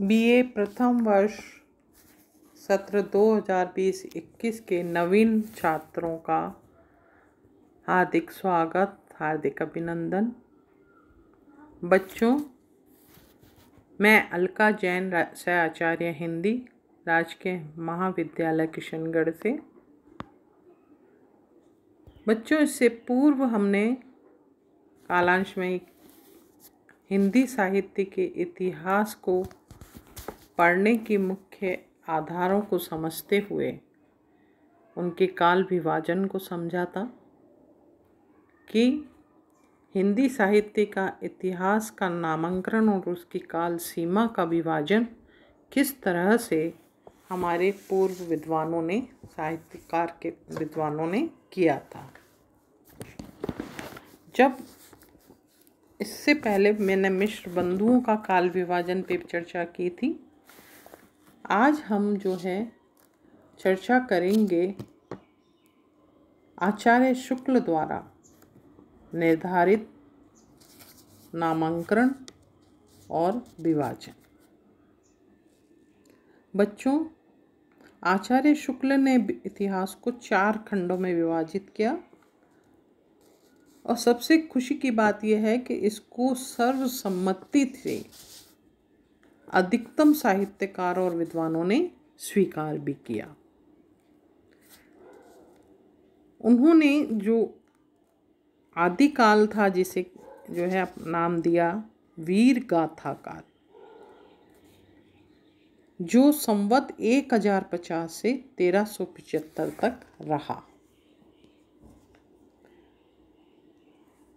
BA प्रथम वर्ष सत्र 2020-21 के नवीन छात्रों का हार्दिक स्वागत, हार्दिक अभिनंदन। बच्चों, मैं अलका जैन, सह आचार्य हिंदी, राजकीय महाविद्यालय किशनगढ़ से। बच्चों, इससे पूर्व हमने कालांश में हिंदी साहित्य के इतिहास को पढ़ने की मुख्य आधारों को समझते हुए उनके काल विभाजन को समझा था कि हिंदी साहित्य का इतिहास का नामांकन और उसकी काल सीमा का विभाजन किस तरह से हमारे पूर्व विद्वानों ने, साहित्यकार के विद्वानों ने किया था। जब इससे पहले मैंने मिश्र बंधुओं का काल विभाजन पे चर्चा की थी। आज हम जो है चर्चा करेंगे आचार्य शुक्ल द्वारा निर्धारित नामांकन और विभाजन। बच्चों, आचार्य शुक्ल ने इतिहास को 4 खंडों में विभाजित किया और सबसे खुशी की बात यह है कि इसको सर्वसम्मति से अधिकतम साहित्यकारों और विद्वानों ने स्वीकार भी किया। उन्होंने जो आदिकाल था, जिसे जो है नाम दिया वीर गाथा काल, जो संवत 1050 से 1375 तक रहा।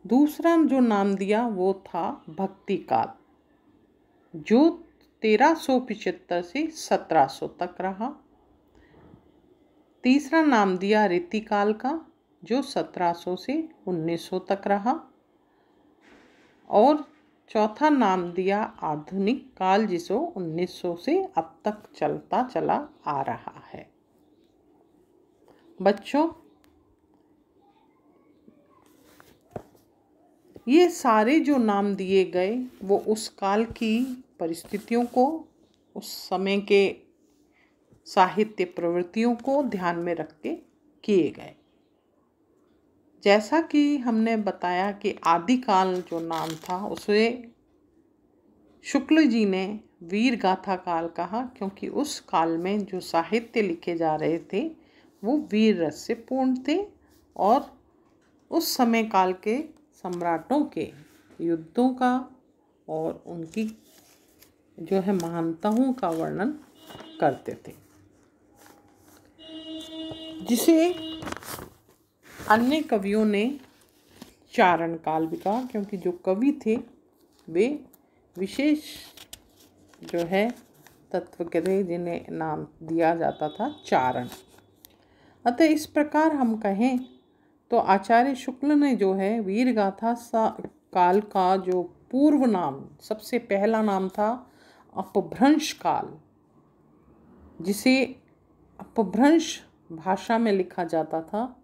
दूसरा जो नाम दिया वो था भक्ति काल, जो 1375 से 1700 तक रहा। तीसरा नाम दिया रीतिकाल का, जो 1700 से 1900 तक रहा। और चौथा नाम दिया आधुनिक काल, जिसको 1900 से अब तक चलता चला आ रहा है। बच्चों, ये सारे जो नाम दिए गए वो उस काल की परिस्थितियों को, उस समय के साहित्य प्रवृत्तियों को ध्यान में रख के किए गए। जैसा कि हमने बताया कि आदिकाल जो नाम था उसे शुक्ल जी ने वीर गाथा काल कहा, क्योंकि उस काल में जो साहित्य लिखे जा रहे थे वो वीर रस से पूर्ण थे और उस समय काल के सम्राटों के युद्धों का और उनकी जो है महानताओं का वर्णन करते थे, जिसे अन्य कवियों ने चारण काल भी कहा, क्योंकि जो कवि थे वे विशेष जो है तत्व के थे जिन्हें नाम दिया जाता था चारण। अतः इस प्रकार हम कहें तो आचार्य शुक्ल ने जो है वीर गाथा काल का जो पूर्व नाम, सबसे पहला नाम था अपभ्रंश काल, जिसे अपभ्रंश भाषा में लिखा जाता था,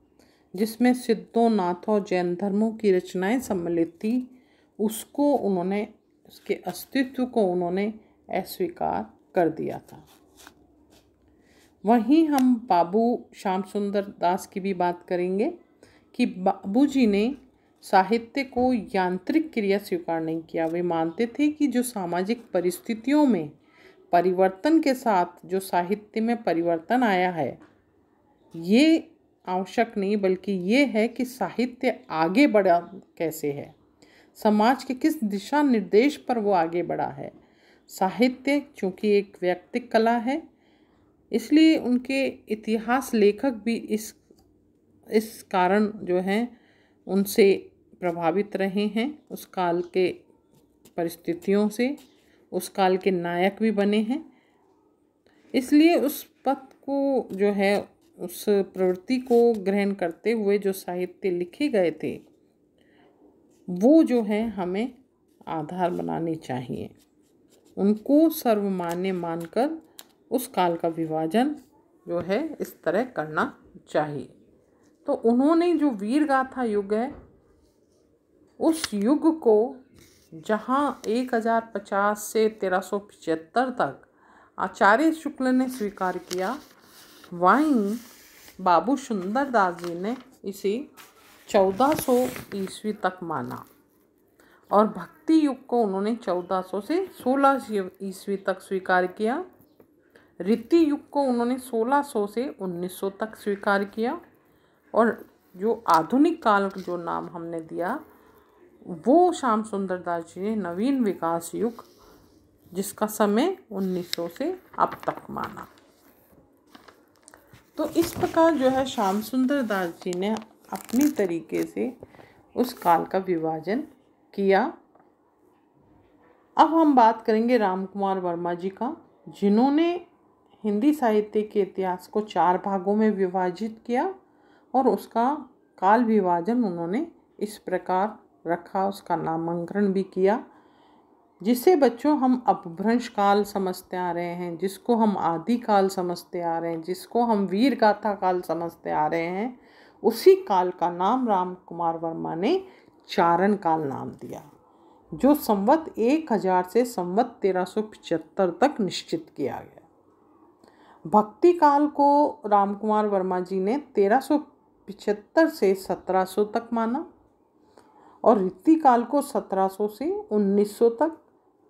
जिसमें सिद्धों, नाथों, जैन धर्मों की रचनाएं सम्मिलित थी। उसको उन्होंने, उसके अस्तित्व को उन्होंने अस्वीकार कर दिया था। वहीं हम बाबू श्याम सुंदर दास की भी बात करेंगे कि बाबूजी ने साहित्य को यांत्रिक क्रिया स्वीकार नहीं किया। वे मानते थे कि जो सामाजिक परिस्थितियों में परिवर्तन के साथ जो साहित्य में परिवर्तन आया है, ये आवश्यक नहीं, बल्कि ये है कि साहित्य आगे बढ़ा कैसे है, समाज के किस दिशा निर्देश पर वो आगे बढ़ा है। साहित्य चूँकि एक व्यक्तिक कला है, इसलिए उनके इतिहास लेखक भी इस कारण जो हैं उनसे प्रभावित रहे हैं, उस काल के परिस्थितियों से, उस काल के नायक भी बने हैं। इसलिए उस पथ को जो है, उस प्रवृत्ति को ग्रहण करते हुए जो साहित्य लिखे गए थे वो जो है हमें आधार बनाने चाहिए, उनको सर्वमान्य मानकर उस काल का विभाजन जो है इस तरह करना चाहिए। तो उन्होंने जो वीर गाथा युग है, उस युग को जहाँ 1050 से 1375 तक आचार्य शुक्ल ने स्वीकार किया, वहीं बाबू सुंदरदास जी ने इसे 1400 ईस्वी तक माना और भक्ति युग को उन्होंने 1400 से 16 ईस्वी तक स्वीकार किया। रीति युग को उन्होंने 1600 से 1900 तक स्वीकार किया और जो आधुनिक काल जो नाम हमने दिया वो श्याम सुंदर दास जी ने नवीन विकास युग, जिसका समय 1900 से अब तक माना। तो इस प्रकार जो है श्याम सुंदर दास जी ने अपनी तरीके से उस काल का विभाजन किया। अब हम बात करेंगे राम कुमार वर्मा जी का, जिन्होंने हिंदी साहित्य के इतिहास को 4 भागों में विभाजित किया और उसका काल विभाजन उन्होंने इस प्रकार रखा, उसका नामकरण भी किया, जिसे बच्चों हम अपभ्रंश काल समझते आ रहे हैं, जिसको हम आदि काल समझते आ रहे हैं, जिसको हम वीर गाथा काल समझते आ रहे हैं, उसी काल का नाम राम कुमार वर्मा ने चारण काल नाम दिया, जो संवत 1000 से संवत 1375 तक निश्चित किया गया। भक्ति काल को राम कुमार वर्मा जी ने 1375 से 1700 तक माना और रीति काल को 1700 से 1900 तक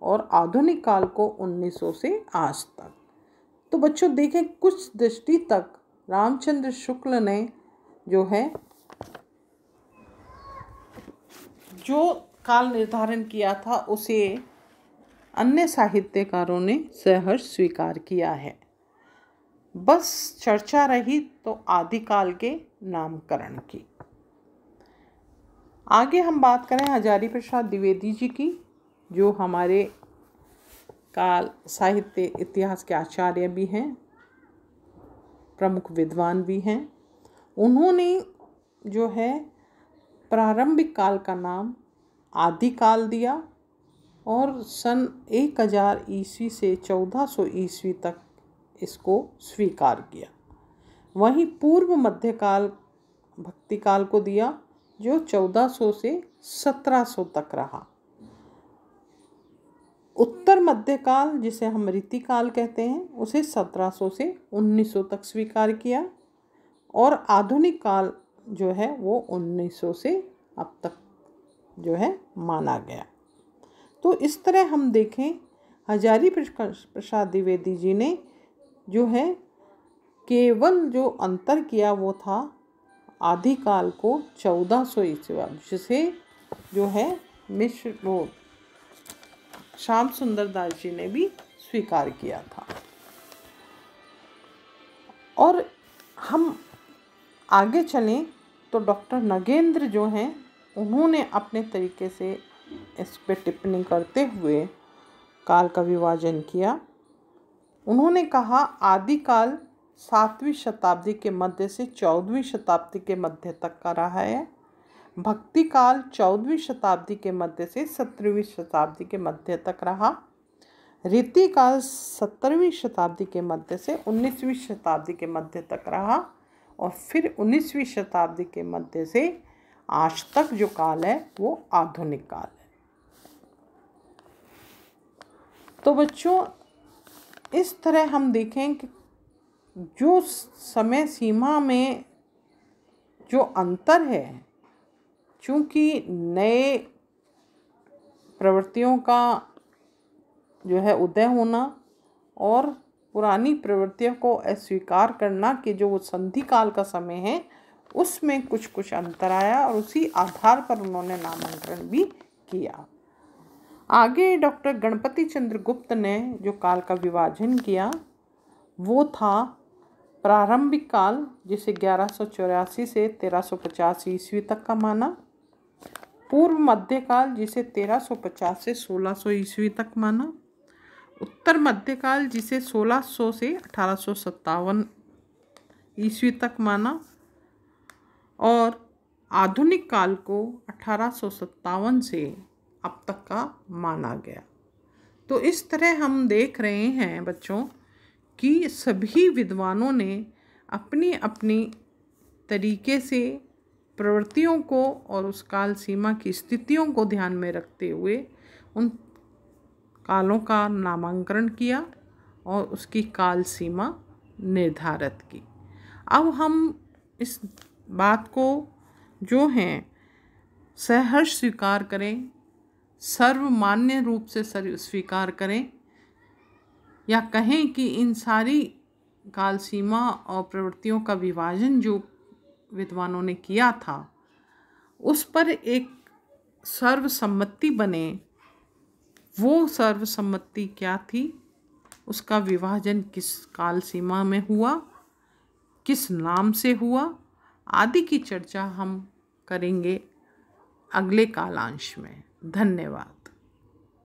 और आधुनिक काल को 1900 से आज तक। तो बच्चों देखें, कुछ दृष्टि तक रामचंद्र शुक्ल ने जो है जो काल निर्धारण किया था उसे अन्य साहित्यकारों ने सहर्ष स्वीकार किया है। बस चर्चा रही तो आदिकाल के नामकरण की। आगे हम बात करें हजारी प्रसाद द्विवेदी जी की, जो हमारे काल साहित्य इतिहास के आचार्य भी हैं, प्रमुख विद्वान भी हैं। उन्होंने जो है प्रारंभिक काल का नाम आदिकाल दिया और सन 1000 ईस्वी से 1400 ईस्वी तक इसको स्वीकार किया। वहीं पूर्व मध्यकाल भक्ति काल को दिया, जो 1400 से 1700 तक रहा। उत्तर मध्यकाल, जिसे हम रीति काल कहते हैं, उसे 1700 से 1900 तक स्वीकार किया और आधुनिक काल जो है वो 1900 से अब तक जो है माना गया। तो इस तरह हम देखें, हजारी प्रसाद द्विवेदी जी ने जो है केवल जो अंतर किया वो था आदिकाल को 1400 ईस्वी, जिसे जो है मिश्र वो श्याम सुंदर दास जी ने भी स्वीकार किया था। और हम आगे चलें तो डॉक्टर नगेंद्र जो हैं, उन्होंने अपने तरीके से इस पे टिप्पणी करते हुए काल का विभाजन किया। उन्होंने कहा आदिकाल 7वीं शताब्दी के मध्य से 14वीं शताब्दी के मध्य तक का रहा है। भक्ति काल 14वीं शताब्दी के मध्य से 17वीं शताब्दी के मध्य तक रहा। रीति काल 17वीं शताब्दी के मध्य से 19वीं शताब्दी के मध्य तक रहा और फिर 19वीं शताब्दी के मध्य से आज तक जो काल है वो आधुनिक काल है। तो बच्चों, इस तरह हम देखें कि जो समय सीमा में जो अंतर है, चूँकि नए प्रवृत्तियों का जो है उदय होना और पुरानी प्रवृत्तियों को अस्वीकार करना कि जो वो संधि काल का समय है, उसमें कुछ कुछ अंतर आया और उसी आधार पर उन्होंने नामांकन भी किया। आगे डॉक्टर गणपति चंद्र गुप्त ने जो काल का विभाजन किया वो था प्रारंभिक काल, जिसे 1184 से 1350 ईस्वी तक का माना। पूर्व मध्यकाल, जिसे 1350 से 1600 ईस्वी तक माना। उत्तर मध्यकाल, जिसे 1600 से 1857 ईस्वी तक माना और आधुनिक काल को 1857 से अब तक का माना गया। तो इस तरह हम देख रहे हैं बच्चों कि सभी विद्वानों ने अपनी अपनी तरीके से प्रवृत्तियों को और उस काल सीमा की स्थितियों को ध्यान में रखते हुए उन कालों का नामांकन किया और उसकी काल सीमा निर्धारित की। अब हम इस बात को जो है सहर्ष स्वीकार करें, सर्वमान्य रूप से स्वीकार करें, या कहें कि इन सारी काल सीमा और प्रवृत्तियों का विभाजन जो विद्वानों ने किया था उस पर एक सर्वसम्मति बने। वो सर्वसम्मति क्या थी, उसका विभाजन किस काल सीमा में हुआ, किस नाम से हुआ आदि की चर्चा हम करेंगे अगले कालांश में। धन्यवाद।